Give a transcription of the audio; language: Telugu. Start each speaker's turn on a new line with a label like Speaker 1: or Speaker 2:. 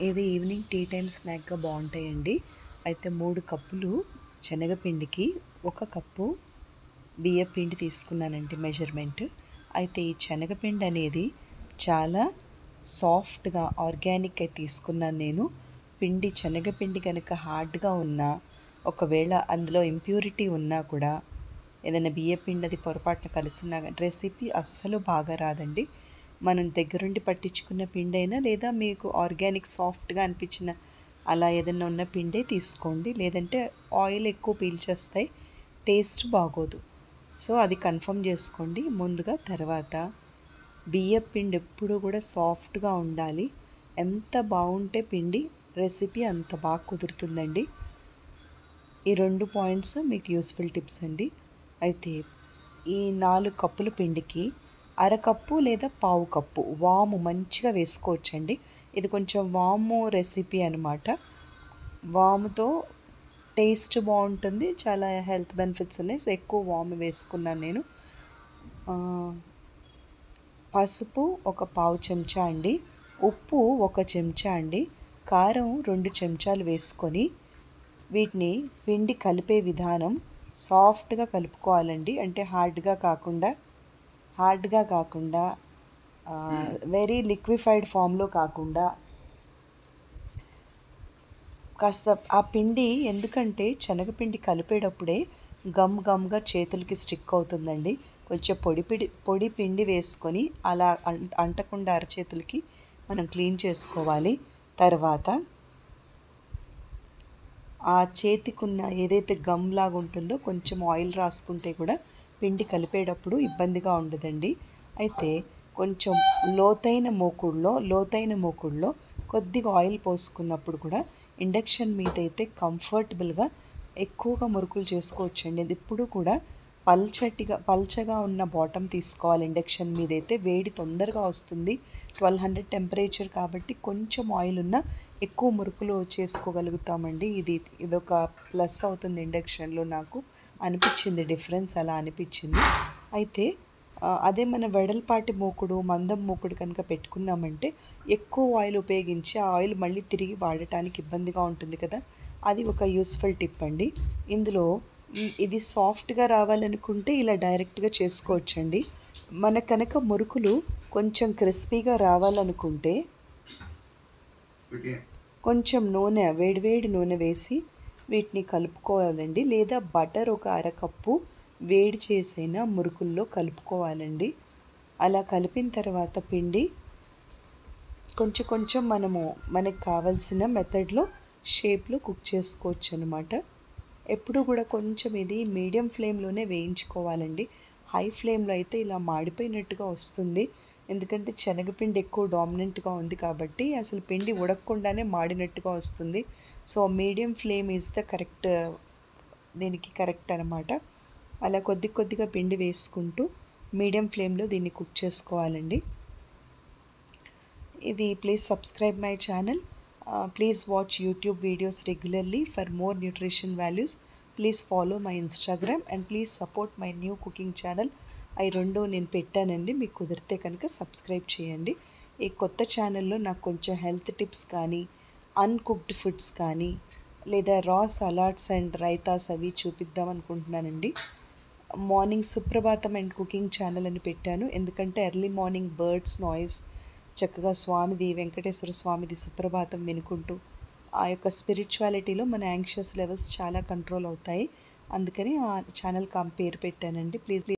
Speaker 1: ఇది ఈవినింగ్ టీ టైమ్ స్నాక్గా బాగుంటాయండి. అయితే 3 కప్పులు శనగపిండికి 1 కప్పు బియ్యపిండి తీసుకున్నానండి మెజర్మెంట్. అయితే ఈ శనగపిండి అనేది చాలా సాఫ్ట్గా ఆర్గానిక్గా తీసుకున్నాను నేను. శనగపిండి కనుక హార్డ్గా ఉన్నా, ఒకవేళ అందులో ఇంప్యూరిటీ ఉన్నా కూడా, ఏదైనా బియ్యపిండి అది పొరపాటున కలిసినా రెసిపీ అస్సలు బాగా రాదండి. మనం దగ్గరుండి పట్టించుకున్న పిండైనా, లేదా మీకు ఆర్గానిక్ సాఫ్ట్గా అనిపించిన అలా ఏదైనా ఉన్న పిండే తీసుకోండి. లేదంటే ఆయిల్ ఎక్కువ పీల్చేస్తాయి, టేస్ట్ బాగోదు. సో అది కన్ఫర్మ్ చేసుకోండి ముందుగా. తర్వాత బియ్యపిండి ఎప్పుడు కూడా సాఫ్ట్గా ఉండాలి. ఎంత బాగుంటే పిండి రెసిపీ అంత బాగా కుదురుతుందండి. ఈ 2 పాయింట్స్ మీకు యూస్ఫుల్ టిప్స్ అండి. అయితే ఈ 4 కప్పుల పిండికి అరకప్పు లేదా పావు కప్పు వాము మంచిగా వేసుకోవచ్చండి. ఇది కొంచెం వాము రెసిపీ అనమాట. వాముతో టేస్ట్ బాగుంటుంది, చాలా హెల్త్ బెనిఫిట్స్ ఉన్నాయి. సో ఎక్కువ వాము వేసుకున్నాను నేను. పసుపు ఒక పావు చెంచా అండి, ఉప్పు 1 చెంచా అండి, కారం 2 చెంచాలు వేసుకొని వీటిని పిండి కలిపే విధానం సాఫ్ట్గా కలుపుకోవాలండి. అంటే హార్డ్గా కాకుండా వెరీ లిక్విఫైడ్ ఫామ్లో కాకుండా కాస్త ఆ పిండి, ఎందుకంటే శనగపిండి కలిపేటప్పుడే గమ్గా చేతులకి స్టిక్ అవుతుందండి. కొంచెం పొడి పిండి వేసుకొని అలా అంటకుండా అరచేతులకి మనం క్లీన్ చేసుకోవాలి. తర్వాత ఆ చేతికున్న ఏదైతే గమ్ లాగా ఉంటుందో కొంచెం ఆయిల్ రాసుకుంటే కూడా పిండి కలిపేటప్పుడు ఇబ్బందిగా ఉండదండి. అయితే కొంచెం లోతైన మూకుడులో కొద్దిగా ఆయిల్ పోసుకున్నప్పుడు కూడా ఇండక్షన్ మీద అయితే కంఫర్టబుల్గా ఎక్కువగా మురుకులు చేసుకోవచ్చండి. ఇది ఇప్పుడు కూడా పల్చగా ఉన్న బాటమ్ తీసుకోవాలి. ఇండక్షన్ మీద అయితే వేడి తొందరగా వస్తుంది. 1200 టెంపరేచర్ కాబట్టి కొంచెం ఆయిల్ ఉన్న ఎక్కువ మురుకులు చేసుకోగలుగుతామండి. ఇదొక ప్లస్ అవుతుంది ఇండక్షన్లో. నాకు అనిపించింది డిఫరెన్స్, అలా అనిపించింది. అయితే అదే మన వెడల్పాటి మూకుడు, మందం మూకుడు కనుక పెట్టుకున్నామంటే ఎక్కువ ఆయిల్ ఉపయోగించి ఆ ఆయిల్ మళ్ళీ తిరిగి వాడటానికి ఇబ్బందిగా ఉంటుంది కదా. అది ఒక యూస్ఫుల్ టిప్ అండి. ఇందులో ఇది సాఫ్ట్గా రావాలనుకుంటే ఇలా డైరెక్ట్గా చేసుకోవచ్చండి. మన కనుక మురుకులు కొంచెం క్రిస్పీగా రావాలనుకుంటే కొంచెం వేడివేడి నూనె వేసి వీటిని కలుపుకోవాలండి. లేదా బటర్ ఒక అరకప్పు వేడి చేసైనా మురుకుల్లో కలుపుకోవాలండి. అలా కలిపిన తర్వాత పిండి కొంచెం మనకు కావాల్సిన మెథడ్లో షేప్లో కుక్ చేసుకోవచ్చు అనమాట. ఎప్పుడు కూడా కొంచెం ఇది మీడియం ఫ్లేమ్లోనే వేయించుకోవాలండి. హై ఫ్లేమ్లో అయితే ఇలా మాడిపోయినట్టుగా వస్తుంది. ఎందుకంటే శనగపిండి ఎక్కువ డామినెంట్గా ఉంది కాబట్టి అసలు పిండి ఉడకకుండానే మాడినట్టుగా వస్తుంది. So medium flame is the దీనికి కరెక్ట్ అనమాట. అలా కొద్దిగా పిండి వేసుకుంటూ మీడియం ఫ్లేమ్లో దీన్ని కుక్ చేసుకోవాలండి. Please subscribe my channel. Please watch YouTube videos regularly for more nutrition values. Please follow my Instagram and please support my new cooking channel. అవి 2 నేను పెట్టానండి. మీకు కుదిరితే కనుక సబ్స్క్రైబ్ చేయండి. ఈ కొత్త ఛానల్లో నాకు కొంచెం హెల్త్ టిప్స్ కానీ, అన్కుక్డ్ ఫుడ్స్ కానీ, లేదా రా సలాడ్స్ అండ్ రైతాస్ అవి చూపిద్దాం అనుకుంటున్నానండి. Morning Suprabhatam and cooking channel అని పెట్టాను. ఎందుకంటే ఎర్లీ మార్నింగ్ బర్డ్స్ నాయిస్, చక్కగా వెంకటేశ్వర స్వామిది సుప్రభాతం వినుకుంటూ ఆ యొక్క స్పిరిచువాలిటీలో మన యాంగ్షియస్ లెవెల్స్ చాలా కంట్రోల్ అవుతాయి. అందుకని ఆ ఛానల్కి పేరు పెట్టానండి. ప్లీజ్